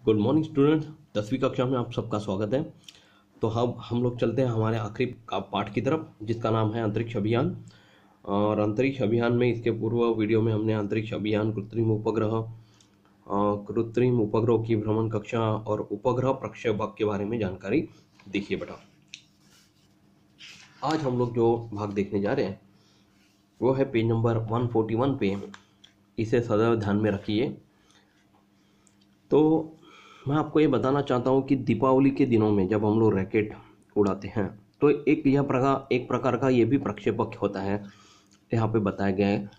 Good morning students. 10वीं कक्षा में आप सबका स्वागत है। तो हम लोग चलते हैं हमारे आखिरी का पाठ की तरफ, जिसका नाम है अंतरिक्ष अभियान। और अंतरिक्ष अभियान में इसके पूर्व वीडियो में हमने अंतरिक्ष अभियान, कृत्रिम उपग्रह की भ्रमण कक्षा और उपग्रह प्रक्षेपक के बारे में जानकारी देखिए बेटा। आज हम लोग जो भाग देखने जा रहे हैं वो है पेज नंबर 141 पे। इसे सदैव ध्यान में रखिए। तो मैं आपको ये बताना चाहता हूँ कि दीपावली के दिनों में जब हम लोग रैकेट उड़ाते हैं तो एक प्रकार का ये भी प्रक्षेपक होता है, यहाँ पे बताया गया है।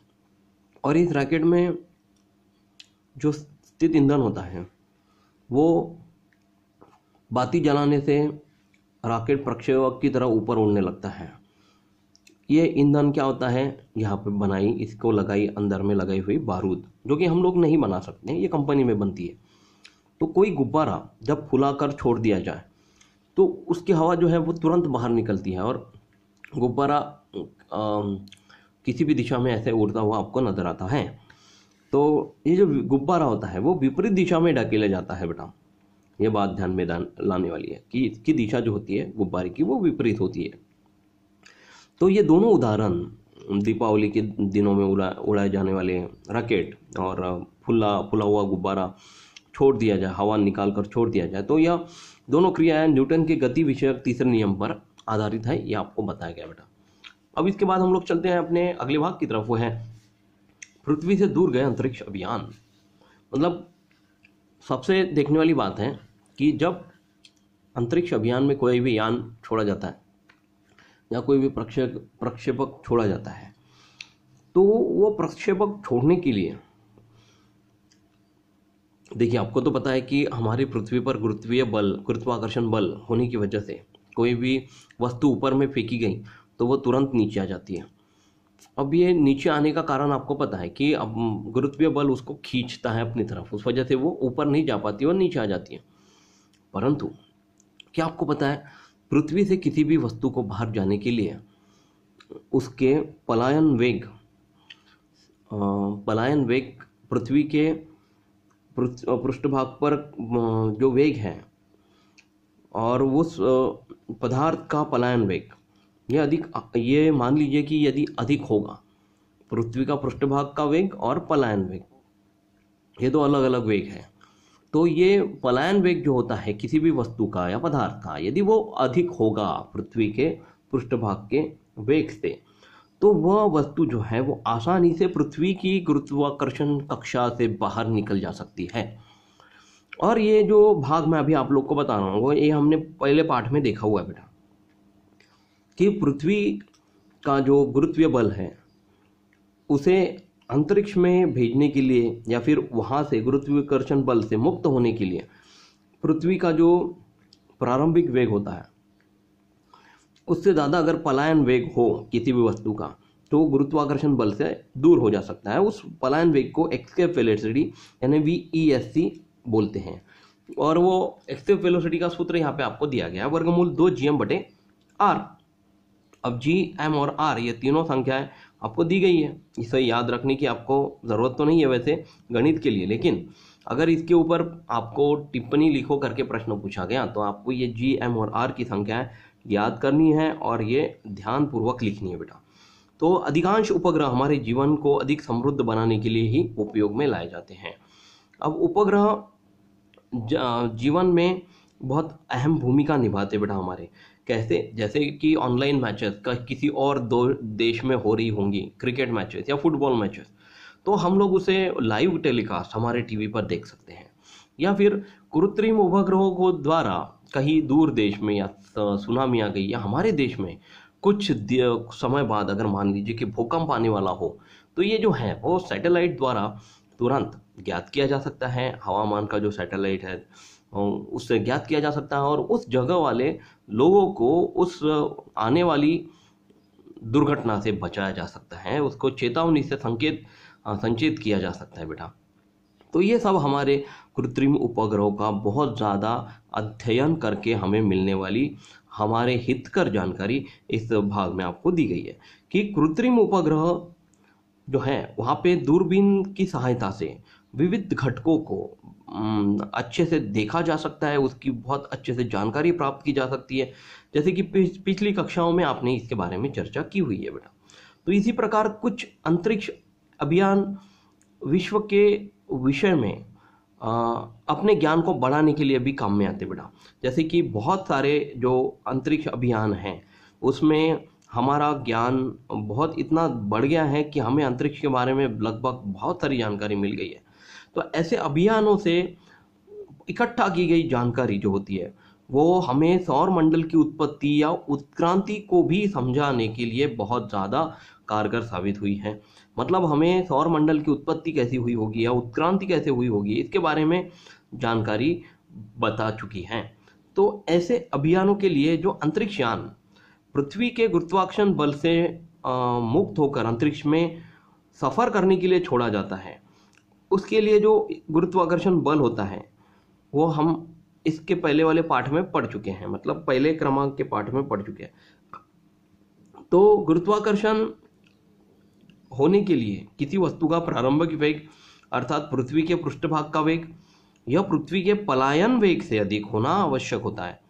और इस रैकेट में जो स्थित ईंधन होता है वो बाती जलाने से रॉकेट प्रक्षेपक की तरह ऊपर उड़ने लगता है। ये ईंधन क्या होता है, यहाँ पे बनाई इसको लगाई अंदर में लगाई हुई बारूद, जो कि हम लोग नहीं बना सकते, ये कंपनी में बनती है। तो कोई गुब्बारा जब फुलाकर छोड़ दिया जाए तो उसकी हवा जो है वो तुरंत बाहर निकलती है और गुब्बारा किसी भी दिशा में ऐसे उड़ता हुआ आपको नजर आता है। तो ये जो गुब्बारा होता है वो विपरीत दिशा में ढकेला जाता है बेटा। ये बात ध्यान में लाने वाली है कि इसकी दिशा जो होती है गुब्बारे की वो विपरीत होती है। तो ये दोनों उदाहरण दीपावली के दिनों में उड़ाए जाने वाले रॉकेट और फुला हुआ गुब्बारा छोड़ दिया जाए, हवा निकाल कर छोड़ दिया जाए, तो यह दोनों क्रियाएं न्यूटन के गति विषयक तीसरे नियम पर आधारित है। यह आपको बताया गया बेटा। अब इसके बाद हम लोग चलते हैं अपने अगले भाग की तरफ, वो है पृथ्वी से दूर गए अंतरिक्ष अभियान। मतलब सबसे देखने वाली बात है कि जब अंतरिक्ष अभियान में कोई भी यान छोड़ा जाता है या कोई भी प्रक्षेपक छोड़ा जाता है तो वो प्रक्षेपक छोड़ने के लिए, देखिए आपको तो पता है कि हमारी पृथ्वी पर गुरुत्वाकर्षण बल होने की वजह से कोई भी वस्तु ऊपर में फेंकी गई तो वो तुरंत नीचे आ जाती है। अब ये नीचे आने का कारण आपको पता है कि अब गुरुत्वीय बल उसको खींचता है अपनी तरफ, उस वजह से वो ऊपर नहीं जा पाती और नीचे आ जाती है। परंतु क्या आपको पता है पृथ्वी से किसी भी वस्तु को बाहर जाने के लिए उसके पलायन वेग पृथ्वी के पृष्ठभाग पर जो वेग है और उस पदार्थ का पलायन वेग ये मान लीजिए कि यदि अधिक होगा, पृथ्वी का पृष्ठभाग का वेग और पलायन वेग ये दो अलग अलग वेग है। तो ये पलायन वेग जो होता है किसी भी वस्तु का या पदार्थ का, यदि वो अधिक होगा पृथ्वी के पृष्ठभाग के वेग से, तो वह वस्तु जो है वो आसानी से पृथ्वी की गुरुत्वाकर्षण कक्षा से बाहर निकल जा सकती है। और ये जो भाग मैं अभी आप लोग को बता रहा हूँ वो ये हमने पहले पाठ में देखा हुआ है बेटा, कि पृथ्वी का जो गुरुत्वीय बल है उसे अंतरिक्ष में भेजने के लिए या फिर वहाँ से गुरुत्वाकर्षण बल से मुक्त होने के लिए पृथ्वी का जो प्रारंभिक वेग होता है उससे ज़्यादा अगर पलायन वेग हो किसी भी वस्तु का तो गुरुत्वाकर्षण बल से दूर हो जा सकता है। उस पलायन वेग को एस्केप वेलोसिटी यानी VESC बोलते हैं। और वो एस्केप वेलोसिटी का सूत्र यहाँ पे आपको दिया गया है, वर्गमूल 2gm/r। अब g, m और r ये तीनों संख्याएं आपको दी गई है। इसे याद रखने की आपको ज़रूरत तो नहीं है वैसे गणित के लिए, लेकिन अगर इसके ऊपर आपको टिप्पणी लिखो करके प्रश्न पूछा गया तो आपको ये g, m और r की संख्याएं याद करनी है और ये ध्यान पूर्वक लिखनी है बेटा। तो अधिकांश उपग्रह हमारे जीवन को अधिक समृद्ध बनाने के लिए ही उपयोग में लाए जाते हैं। अब उपग्रह जीवन में बहुत अहम भूमिका निभाते बेटा हमारे। कैसे? जैसे कि ऑनलाइन मैचेस का किसी और दो देश में हो रही होंगी, क्रिकेट मैचेस या फुटबॉल मैचेस, तो हम लोग उसे लाइव टेलीकास्ट हमारे टीवी पर देख सकते हैं। या फिर कृत्रिम उपग्रहों को द्वारा कहीं दूर देश में या सुनामी आ गई या हमारे देश में कुछ समय बाद अगर मान लीजिए कि भूकंप आने वाला हो तो ये जो है वो सैटेलाइट द्वारा तुरंत ज्ञात किया जा सकता है। हवामान का जो सैटेलाइट है उससे ज्ञात किया जा सकता है और उस जगह वाले लोगों को उस आने वाली दुर्घटना से बचाया जा सकता है, उसको चेतावनी से संचेत किया जा सकता है बेटा। तो ये सब हमारे कृत्रिम उपग्रहों का बहुत ज़्यादा अध्ययन करके हमें मिलने वाली हमारे हितकर जानकारी इस भाग में आपको दी गई है कि कृत्रिम उपग्रह जो है वहाँ पे दूरबीन की सहायता से विविध घटकों को अच्छे से देखा जा सकता है, उसकी बहुत अच्छे से जानकारी प्राप्त की जा सकती है, जैसे कि पिछली कक्षाओं में आपने इसके बारे में चर्चा की हुई है बेटा। तो इसी प्रकार कुछ अंतरिक्ष अभियान विश्व के विषय में अपने ज्ञान को बढ़ाने के लिए भी काम में आते बेटा। जैसे कि बहुत सारे जो अंतरिक्ष अभियान हैं उसमें हमारा ज्ञान बहुत इतना बढ़ गया है कि हमें अंतरिक्ष के बारे में लगभग बहुत सारी जानकारी मिल गई है। तो ऐसे अभियानों से इकट्ठा की गई जानकारी जो होती है वो हमें सौर मंडल की उत्पत्ति या उत्क्रांति को भी समझाने के लिए बहुत ज़्यादा कारगर साबित हुई है। मतलब हमें सौर मंडल की उत्पत्ति कैसी हुई होगी या उत्क्रांति कैसे हुई होगी इसके बारे में जानकारी बता चुकी है। तो ऐसे अभियानों के लिए जो अंतरिक्ष यान पृथ्वी के गुरुत्वाकर्षण बल से मुक्त होकर अंतरिक्ष में सफ़र करने के लिए छोड़ा जाता है, उसके लिए जो गुरुत्वाकर्षण बल होता है वो हम इसके पहले वाले पाठ में पढ़ चुके हैं, मतलब पहले क्रमांक के पाठ में पढ़ चुके हैं। तो गुरुत्वाकर्षण होने के लिए किसी वस्तु का प्रारंभिक वेग अर्थात पृथ्वी के पृष्ठभाग का वेग यह पृथ्वी के पलायन वेग से अधिक होना आवश्यक होता है।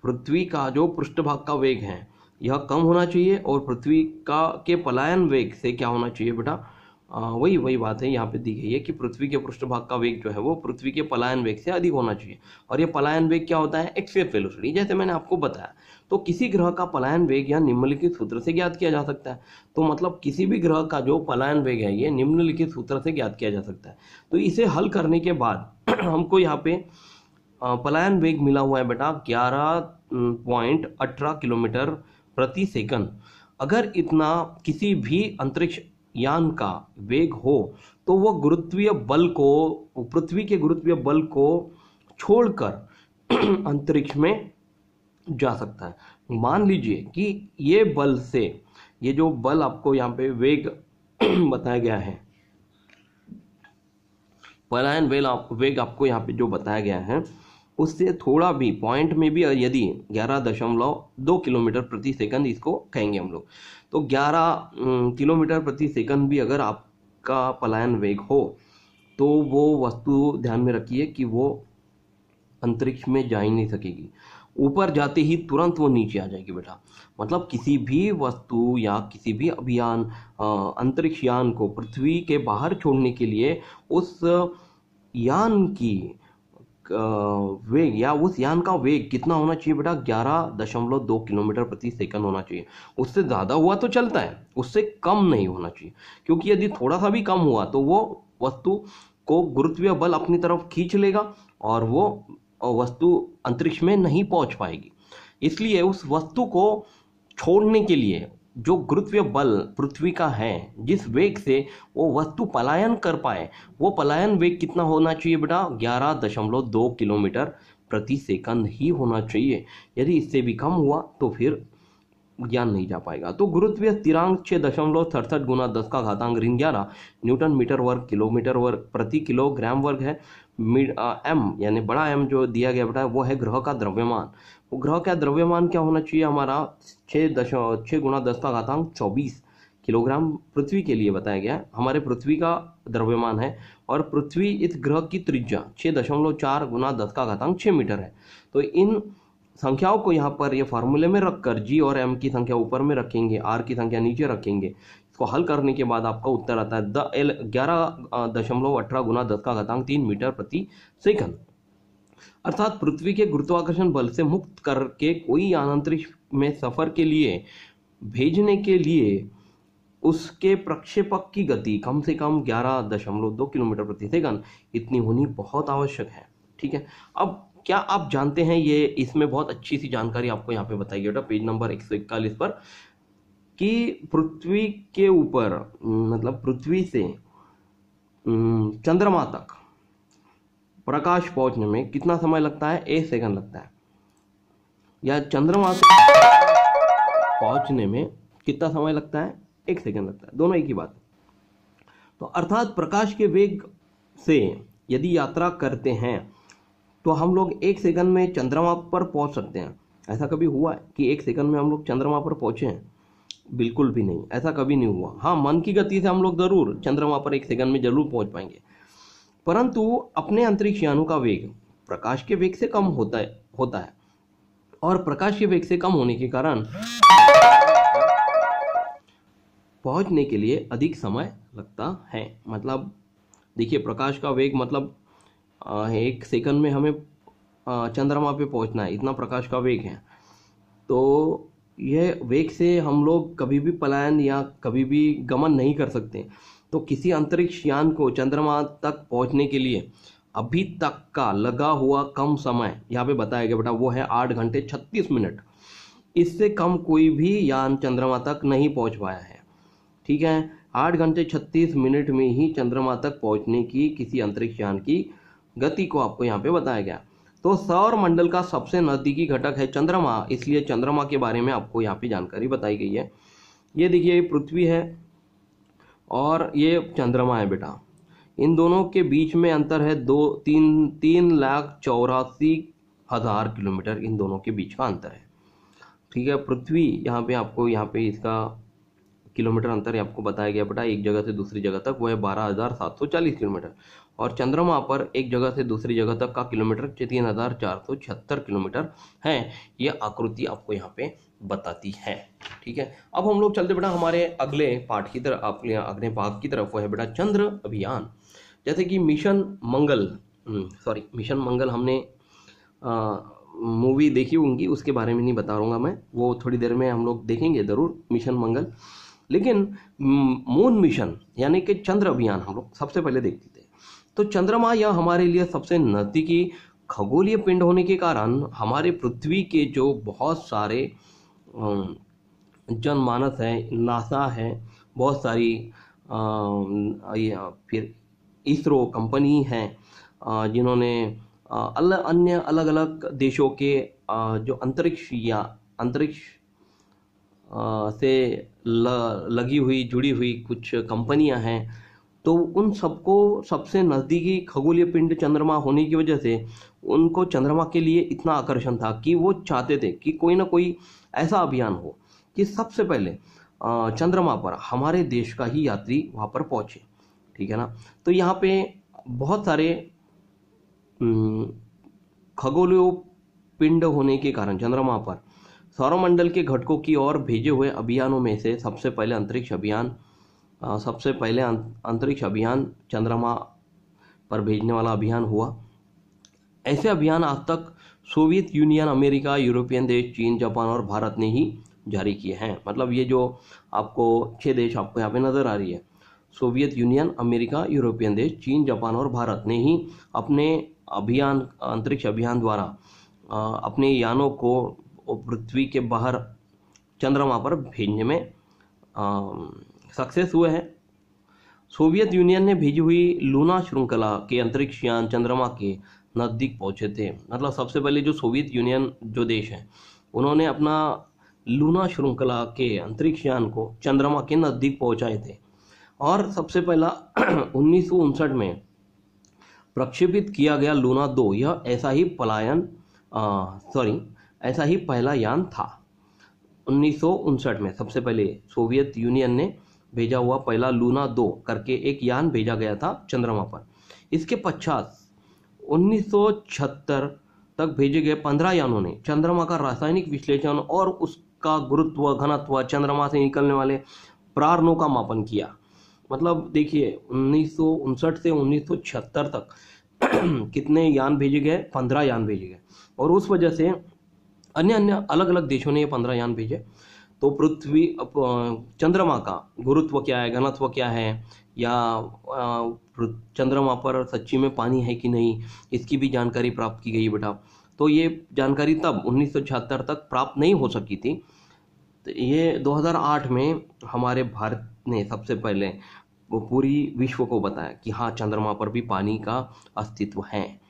पृथ्वी का जो पृष्ठभाग का वेग है यह कम होना चाहिए और पृथ्वी का के पलायन वेग से क्या होना चाहिए बेटा, वही बात है यहाँ पे दी गई है कि पृथ्वी के पृष्ठभाग का वेग जो है वो पृथ्वी के पलायन वेग से अधिक होना चाहिए। और ये पलायन वेग क्या होता है, एक्सएफ वेलोसिटी, जैसे मैंने आपको बताया। तो किसी ग्रह का पलायन वेग या निम्नलिखित सूत्र से ज्ञात किया जा सकता है। तो मतलब किसी भी ग्रह का जो पलायन वेग है ये निम्नलिखित सूत्र से ज्ञात किया जा सकता है। तो इसे हल करने के बाद हमको यहाँ पे पलायन वेग मिला हुआ है बेटा 11.18 किलोमीटर प्रति सेकंड। अगर इतना किसी भी अंतरिक्ष यान का वेग हो तो वह गुरुत्वीय बल को, पृथ्वी के गुरुत्वीय बल को छोड़कर अंतरिक्ष में जा सकता है। मान लीजिए कि ये बल से, ये जो बल आपको यहाँ पे वेग बताया गया है, पलायन वेग आपको यहाँ पे जो बताया गया है उससे थोड़ा भी पॉइंट में भी यदि 11.2 किलोमीटर प्रति सेकंड इसको कहेंगे हम लोग, तो 11 किलोमीटर प्रति सेकंड भी अगर आपका पलायन वेग हो तो वो वस्तु ध्यान में रखिए कि वो अंतरिक्ष में जा ही नहीं सकेगी। ऊपर जाते ही तुरंत वो नीचे आ जाएगी बेटा। मतलब किसी भी वस्तु या किसी भी अभियान अंतरिक्ष यान को पृथ्वी के बाहर छोड़ने के लिए उस यान की वेग या उस यान का वेग कितना होना चाहिए बेटा, 11.2 किलोमीटर प्रति सेकंड होना चाहिए। उससे ज़्यादा हुआ तो चलता है, उससे कम नहीं होना चाहिए, क्योंकि यदि थोड़ा सा भी कम हुआ तो वो वस्तु को गुरुत्वीय बल अपनी तरफ खींच लेगा और वो वस्तु अंतरिक्ष में नहीं पहुंच पाएगी। इसलिए उस वस्तु को छोड़ने के लिए जो गुरुत्वीय बल पृथ्वी का है, जिस वेग से वो वस्तु पलायन कर पाए, वो पलायन वेग कितना होना चाहिए बेटा, 11.2 किलोमीटर प्रति सेकंड ही होना चाहिए। यदि इससे भी कम हुआ तो फिर ज्ञान नहीं जा पाएगा। तो गुरुत्वीय स्थिरांक 6.67 गुना 10 का घातांक ऋण 11 न्यूटन मीटर वर्ग किलोमीटर वर्ग प्रति किलोग्राम वर्ग है। एम यानी बड़ा एम जो दिया गया बेटा वो है ग्रह का द्रव्यमान। वो ग्रह का द्रव्यमान क्या होना चाहिए हमारा, 6 गुना 10 का घातांक 24 किलोग्राम पृथ्वी के लिए बताया गया है। हमारे पृथ्वी का द्रव्यमान है और पृथ्वी इस ग्रह की त्रिज्या 6.4 गुना 10 का घातांक 6 मीटर है। तो इन संख्याओं को यहाँ पर ये फार्मूले में रखकर जी और एम की संख्या ऊपर में रखेंगे, आर की संख्या नीचे रखेंगे। इसको हल करने के बाद आपका उत्तर आता है 11.18 गुना 10 का घातांक 3 मीटर प्रति सेकंड। अर्थात पृथ्वी के गुरुत्वाकर्षण बल से मुक्त करके कोई यान अंतरिक्ष में सफर के लिए भेजने के लिए उसके प्रक्षेपक की गति कम से कम 11.2 किलोमीटर प्रति सेकंड इतनी होनी बहुत आवश्यक है। ठीक है, अब क्या आप जानते हैं, ये इसमें बहुत अच्छी सी जानकारी आपको यहाँ पे बताई गई बेटा पेज नंबर 141 पर, कि पृथ्वी के ऊपर मतलब पृथ्वी से चंद्रमा तक प्रकाश पहुंचने में कितना समय लगता है, 1 सेकंड लगता है। या चंद्रमा से पहुंचने में कितना समय लगता है, 1 सेकंड लगता है। दोनों एक ही बात है। तो अर्थात प्रकाश के वेग से यदि यात्रा करते हैं तो हम लोग 1 सेकंड में चंद्रमा पर पहुंच सकते हैं। ऐसा कभी हुआ है कि 1 सेकंड में हम लोग चंद्रमा पर पहुंचे हैं? बिल्कुल भी नहीं, ऐसा कभी नहीं हुआ। हाँ, मन की गति से हम लोग जरूर चंद्रमा पर 1 सेकंड में जरूर पहुंच पाएंगे, परंतु अपने अंतरिक्ष यानों का वेग प्रकाश के वेग से कम होता है और प्रकाश के वेग से कम होने के कारण पहुंचने के लिए अधिक समय लगता है। मतलब देखिए, प्रकाश का वेग मतलब 1 सेकंड में हमें चंद्रमा पे पहुंचना है, इतना प्रकाश का वेग है। तो यह वेग से हम लोग कभी भी पलायन या कभी भी गमन नहीं कर सकते। तो किसी अंतरिक्ष यान को चंद्रमा तक पहुंचने के लिए अभी तक का लगा हुआ कम समय यहाँ पे बताया गया बेटा, वो है 8 घंटे 36 मिनट। इससे कम कोई भी यान चंद्रमा तक नहीं पहुंच पाया है। ठीक है, 8 घंटे 36 मिनट में ही चंद्रमा तक पहुंचने की किसी अंतरिक्ष यान की गति को आपको यहाँ पे बताया गया। तो सौर मंडल का सबसे नजदीकी घटक है चंद्रमा, इसलिए चंद्रमा के बारे में आपको यहाँ पे जानकारी बताई गई है। ये देखिए, ये पृथ्वी है और ये चंद्रमा है बेटा। इन दोनों के बीच में अंतर है 3,84,000 किलोमीटर, इन दोनों के बीच का अंतर है। ठीक है, पृथ्वी यहाँ पे इसका किलोमीटर अंतर आपको बताया गया बेटा, एक जगह से दूसरी जगह तक, वो है 12,740 किलोमीटर। और चंद्रमा पर एक जगह से दूसरी जगह तक का किलोमीटर 3,476 किलोमीटर है। यह आकृति आपको यहाँ पे बताती है। ठीक है, अब हम लोग चलते बेटा हमारे अगले पार्ट की तरफ, अगले भाग की तरफ, वो है बेटा चंद्र अभियान। जैसे कि मिशन मंगल हमने मूवी देखी होंगी, उसके बारे में नहीं बता रहा मैं, वो थोड़ी देर में हम लोग देखेंगे जरूर मिशन मंगल। लेकिन मून मिशन यानी कि चंद्र अभियान हम लोग सबसे पहले देखते थे। तो चंद्रमा यह हमारे लिए सबसे नजदीकी खगोलीय पिंड होने के कारण हमारे पृथ्वी के जो बहुत सारे जनमानस है, नासा है, बहुत सारी फिर इसरो कंपनी है, जिन्होंने अन्य अलग अलग देशों के जो अंतरिक्ष से लगी हुई जुड़ी हुई कुछ कंपनियां हैं, तो उन सबको सबसे नज़दीकी खगोलीय पिंड चंद्रमा होने की वजह से उनको चंद्रमा के लिए इतना आकर्षण था कि वो चाहते थे कि कोई ना कोई ऐसा अभियान हो कि सबसे पहले चंद्रमा पर हमारे देश का ही यात्री वहाँ पर पहुँचे। ठीक है ना, तो यहाँ पे बहुत सारे खगोलीय पिंड होने के कारण चंद्रमा पर सौरमंडल के घटकों की ओर भेजे हुए अभियानों में से सबसे पहले अंतरिक्ष अभियान चंद्रमा पर भेजने वाला अभियान हुआ। ऐसे अभियान आज तक सोवियत यूनियन, अमेरिका, यूरोपियन देश, चीन, जापान और भारत ने ही जारी किए हैं। मतलब ये जो आपको 6 देश आपको यहाँ पे नजर आ रही है, सोवियत यूनियन, अमेरिका, यूरोपियन देश, चीन, जापान और भारत ने ही अपने अंतरिक्ष अभियान द्वारा अपने यानों को पृथ्वी के बाहर चंद्रमा पर भेजने में सक्सेस हुए हैं। सोवियत यूनियन ने भेजी हुई लूना श्रृंखला के अंतरिक्ष यान चंद्रमा के नज़दीक पहुंचे थे। मतलब सबसे पहले जो सोवियत यूनियन जो देश है, उन्होंने अपना लूना श्रृंखला के अंतरिक्ष यान को चंद्रमा के नज़दीक पहुंचाए थे। और सबसे पहला 1959 में प्रक्षेपित किया गया लूना 2, यह ऐसा ही पहला यान था। 1959 में सबसे पहले सोवियत यूनियन ने भेजा हुआ पहला लूना 2 करके एक यान भेजा गया था चंद्रमा पर। इसके पश्चात 1976 तक भेजे गए 15 यानों ने चंद्रमा का रासायनिक विश्लेषण और उसका गुरुत्व, घनत्व, चंद्रमा से निकलने वाले प्रारणों का मापन किया। मतलब देखिए, 1959 से 1976 तक कितने यान भेजे गए? 15 यान भेजे गए। और उस वजह से अन्य अलग अलग देशों ने ये 15 यान भेजे। तो चंद्रमा का गुरुत्व क्या है, घनत्व क्या है, या चंद्रमा पर सच्ची में पानी है कि नहीं, इसकी भी जानकारी प्राप्त की गई बेटा। तो ये जानकारी तब 1976 तक प्राप्त नहीं हो सकी थी। तो ये 2008 में हमारे भारत ने सबसे पहले वो पूरी विश्व को बताया कि हाँ, चंद्रमा पर भी पानी का अस्तित्व है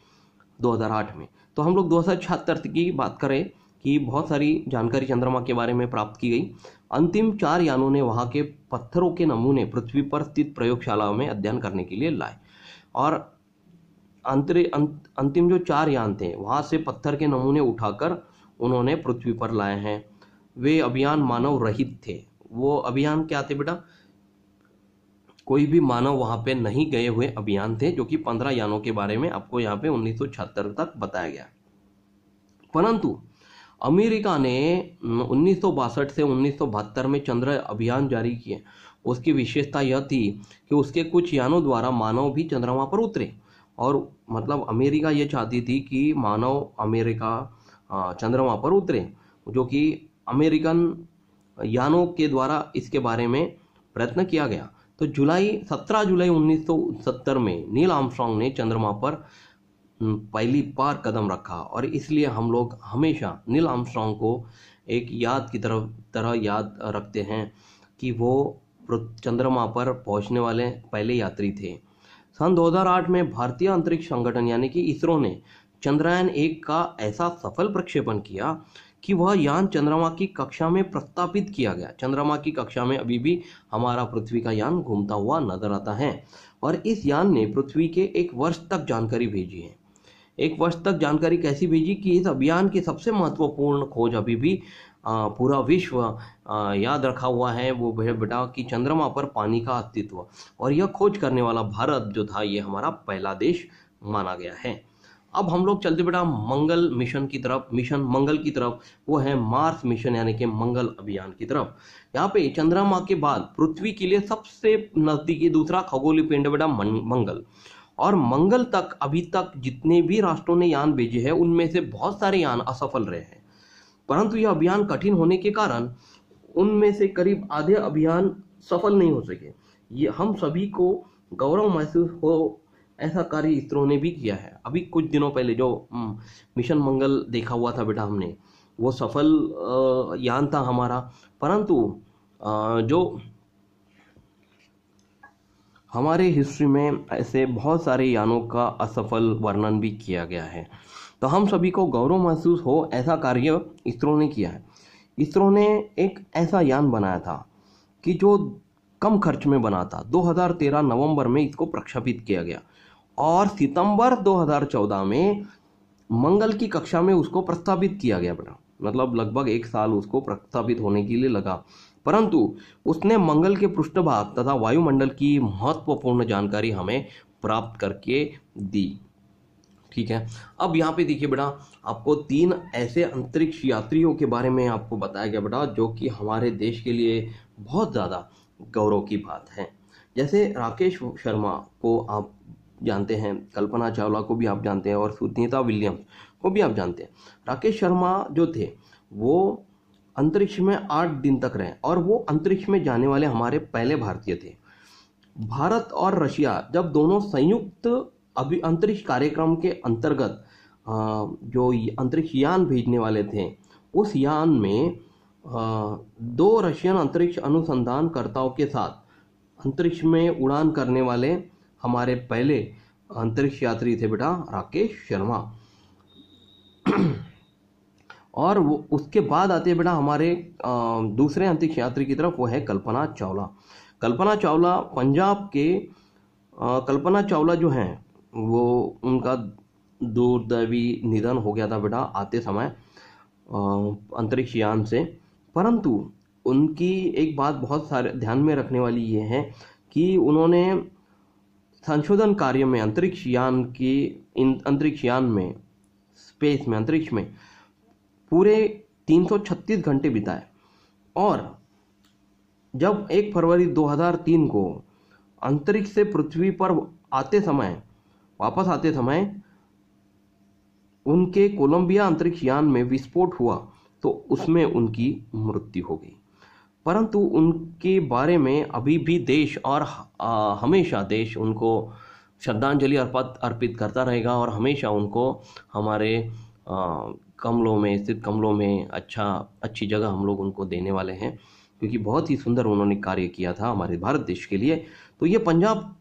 2008 में। तो हम लोग 2076 की बात करें कि बहुत सारी जानकारी चंद्रमा के बारे में प्राप्त की गई। अंतिम 4 यानों ने वहाँ के पत्थरों के नमूने पृथ्वी पर स्थित प्रयोगशाला में अध्ययन करने के लिए लाए। और अंतिम जो 4 यान थे, वहाँ से पत्थर के नमूने उठाकर उन्होंने पृथ्वी पर लाए हैं। वे अभियान मानव रहित थे, वो अभियान क्या थे बेटा? कोई भी मानव वहां पे नहीं गए हुए अभियान थे, जो कि 15 यानों के बारे में आपको यहाँ पे 1976 तक बताया गया। परंतु अमेरिका ने 1962 से 1972 में चंद्र अभियान जारी किए। उसकी विशेषता यह थी कि उसके कुछ यानों द्वारा मानव भी चंद्रमा पर उतरे, और मतलब अमेरिका ये चाहती थी कि मानव अमेरिका चंद्रमा पर उतरे, जो कि अमेरिकन यानों के द्वारा इसके बारे में प्रयत्न किया गया। तो 17 जुलाई 1970 में नील आर्मस्ट्रांग ने चंद्रमा पर पहली बार कदम रखा, और इसलिए हम लोग हमेशा नील आर्मस्ट्रांग को एक याद की तरह याद रखते हैं कि वो चंद्रमा पर पहुंचने वाले पहले यात्री थे। सन 2008 में भारतीय अंतरिक्ष संगठन यानी कि इसरो ने चंद्रयान 1 का ऐसा सफल प्रक्षेपण किया कि वह यान चंद्रमा की कक्षा में प्रस्थापित किया गया। चंद्रमा की कक्षा में अभी भी हमारा पृथ्वी का यान घूमता हुआ नजर आता है, और इस यान ने पृथ्वी के 1 वर्ष तक जानकारी भेजी है। 1 वर्ष तक जानकारी कैसी भेजी कि इस अभियान की सबसे महत्वपूर्ण खोज अभी भी पूरा विश्व याद रखा हुआ है, वो बेटा कि चंद्रमा पर पानी का अस्तित्व, और यह खोज करने वाला भारत जो था ये हमारा पहला देश माना गया है। अब हम लोग चलते बेटा मंगल मिशन की तरफ, मिशन मंगल की तरफ, वो है मार्स मिशन यानी कि मंगल अभियान की तरफ। यहाँ पे चंद्रमा के बाद पृथ्वी के लिए सबसे नजदीकी दूसरा खगोलीय पिंड बेटा मंगल, और मंगल तक अभी तक जितने भी राष्ट्रों ने यान भेजे हैं उनमें से बहुत सारे यान असफल रहे हैं, परंतु यह अभियान कठिन होने के कारण उनमें से करीब आधे अभियान सफल नहीं हो सके। ये हम सभी को गौरव महसूस हो, ऐसा कार्य इसरो ने भी किया है। अभी कुछ दिनों पहले जो मिशन मंगल देखा हुआ था बेटा हमने, वो सफल यान था हमारा, परंतु जो हमारे हिस्ट्री में ऐसे बहुत सारे यानों का असफल वर्णन भी किया गया है। तो हम सभी को गौरव महसूस हो, ऐसा कार्य इसरो ने किया है। इसरो ने एक ऐसा यान बनाया था कि जो कम खर्च में बना था। 2013 नवंबर में इसको प्रक्षेपित किया गया, और सितंबर 2014 में मंगल की कक्षा में उसको प्रस्तावित किया गया बेटा। मतलब लगभग 1 साल उसको प्रस्तावित होने के लिए लगा, परंतु उसने मंगल के पृष्ठभाग तथा वायुमंडल की महत्वपूर्ण जानकारी हमें प्राप्त करके दी। ठीक है, अब यहाँ पे देखिए बेटा, आपको 3 ऐसे अंतरिक्ष यात्रियों के बारे में आपको बताया गया बेटा, जो कि हमारे देश के लिए बहुत ज़्यादा गौरव की बात है। जैसे राकेश शर्मा को आप जानते हैं, कल्पना चावला को भी आप जानते हैं, और सुनीता विलियम्स को भी आप जानते हैं। राकेश शर्मा जो थे वो अंतरिक्ष में 8 दिन तक रहे, और वो अंतरिक्ष में जाने वाले हमारे पहले भारतीय थे। भारत और रशिया जब दोनों संयुक्त अंतरिक्ष कार्यक्रम के अंतर्गत जो अंतरिक्ष यान भेजने वाले थे, उस यान में 2 रशियन अंतरिक्ष अनुसंधानकर्ताओं के साथ अंतरिक्ष में उड़ान करने वाले हमारे पहले अंतरिक्ष यात्री थे बेटा राकेश शर्मा। और वो उसके बाद आते हैं बेटा हमारे दूसरे अंतरिक्ष यात्री की तरफ, वो है कल्पना चावला। कल्पना चावला पंजाब के कल्पना चावला जो हैं वो उनका दुर्दैवी निधन हो गया था बेटा आते समय अंतरिक्ष यान से। परंतु उनकी एक बात बहुत सारे ध्यान में रखने वाली ये है कि उन्होंने संशोधन कार्य में अंतरिक्ष यान में स्पेस में अंतरिक्ष में पूरे 336 घंटे बिताए, और जब 1 फरवरी 2003 को अंतरिक्ष से पृथ्वी पर वापस आते समय उनके कोलंबिया अंतरिक्ष यान में विस्फोट हुआ, तो उसमें उनकी मृत्यु हो गई। परंतु उनके बारे में अभी भी देश और हमेशा देश उनको श्रद्धांजलि अर्पित करता रहेगा, और हमेशा उनको हमारे कमलों में स्थित कमलों में अच्छी जगह हम लोग उनको देने वाले हैं, क्योंकि बहुत ही सुंदर उन्होंने कार्य किया था हमारे भारत देश के लिए। तो ये पंजाब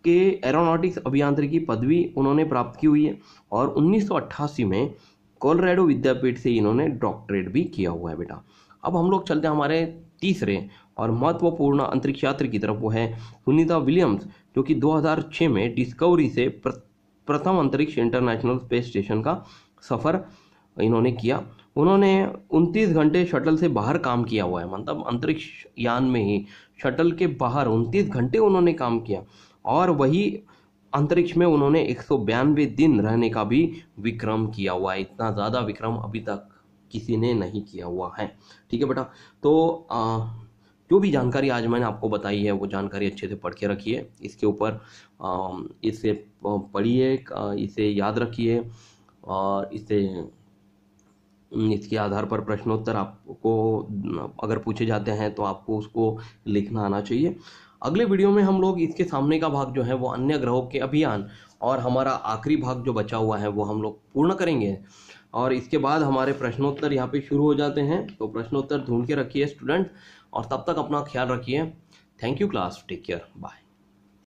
के एरोनॉटिक्स अभियांत्रिकी पदवी उन्होंने प्राप्त की हुई है, और 1988 में कोलोराडो विद्यापीठ से इन्होंने डॉक्टरेट भी किया हुआ है बेटा। अब हम लोग चलते हैं हमारे तीसरे और महत्वपूर्ण अंतरिक्ष यात्री की तरफ, वो है सुनीता विलियम्स, जो कि 2006 में डिस्कवरी से प्रथम अंतरिक्ष इंटरनेशनल स्पेस स्टेशन का सफ़र इन्होंने किया। उन्होंने 29 घंटे शटल से बाहर काम किया हुआ है, मतलब अंतरिक्ष यान में ही शटल के बाहर 29 घंटे उन्होंने काम किया, और वही अंतरिक्ष में उन्होंने 192 दिन रहने का भी विक्रम किया हुआ है। इतना ज़्यादा विक्रम अभी तक किसी ने नहीं किया हुआ है। ठीक है बेटा, तो जो भी जानकारी आज मैंने आपको बताई है वो जानकारी अच्छे से पढ़ के रखिए, इसके ऊपर इसे पढ़िए, इसे याद रखिए, और इसके आधार पर प्रश्नोत्तर आपको अगर पूछे जाते हैं तो आपको उसको लिखना आना चाहिए। अगले वीडियो में हम लोग इसके सामने का भाग जो है वो अन्य ग्रहों के अभियान और हमारा आखिरी भाग जो बचा हुआ है वो हम लोग पूर्ण करेंगे, और इसके बाद हमारे प्रश्नोत्तर यहाँ पे शुरू हो जाते हैं। तो प्रश्नोत्तर ढूंढ के रखिए स्टूडेंट, और तब तक अपना ख्याल रखिए। Thank you class, take care, bye.